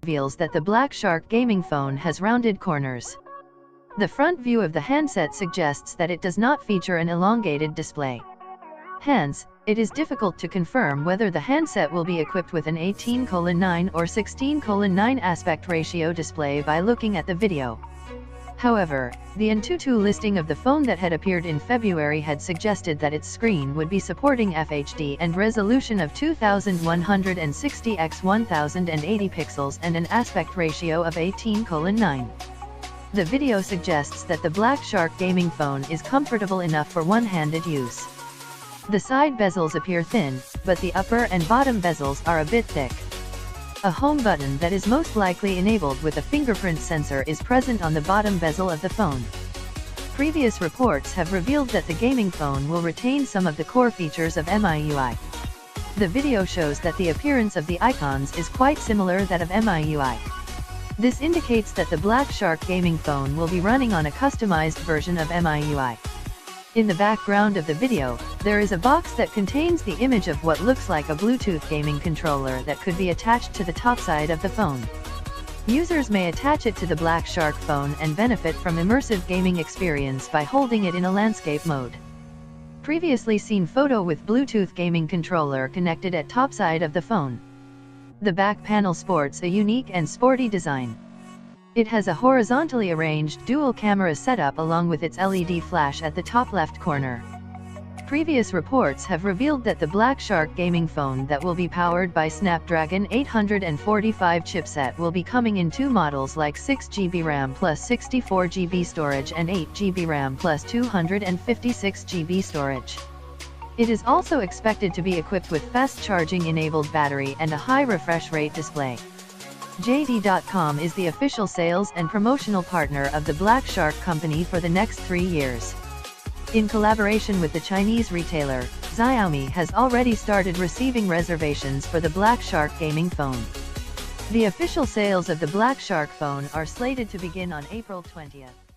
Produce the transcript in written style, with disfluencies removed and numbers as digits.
reveals that the Black Shark gaming phone has rounded corners. The front view of the handset suggests that it does not feature an elongated display. Hence, it is difficult to confirm whether the handset will be equipped with an 18:9 or 16:9 aspect ratio display by looking at the video. However, the Antutu listing of the phone that had appeared in February had suggested that its screen would be supporting FHD and resolution of 2160 x 1080 pixels and an aspect ratio of 18:9. The video suggests that the Black Shark gaming phone is comfortable enough for one-handed use. The side bezels appear thin, but the upper and bottom bezels are a bit thick. A home button that is most likely enabled with a fingerprint sensor is present on the bottom bezel of the phone. Previous reports have revealed that the gaming phone will retain some of the core features of MIUI. The video shows that the appearance of the icons is quite similar to that of MIUI. This indicates that the Black Shark gaming phone will be running on a customized version of MIUI. In the background of the video, there is a box that contains the image of what looks like a Bluetooth gaming controller that could be attached to the top side of the phone. Users may attach it to the Black Shark phone and benefit from immersive gaming experience by holding it in a landscape mode. Previously seen photo with Bluetooth gaming controller connected at top side of the phone. The back panel sports a unique and sporty design. It has a horizontally arranged dual camera setup along with its LED flash at the top left corner. Previous reports have revealed that the Black Shark gaming phone that will be powered by Snapdragon 845 chipset will be coming in two models like 6GB RAM plus 64GB storage and 8GB RAM plus 256GB storage. It is also expected to be equipped with fast charging enabled battery and a high refresh rate display. JD.com is the official sales and promotional partner of the Black Shark company for the next 3 years. In collaboration with the Chinese retailer, Xiaomi has already started receiving reservations for the Black Shark gaming phone. The official sales of the Black Shark phone are slated to begin on April 20th.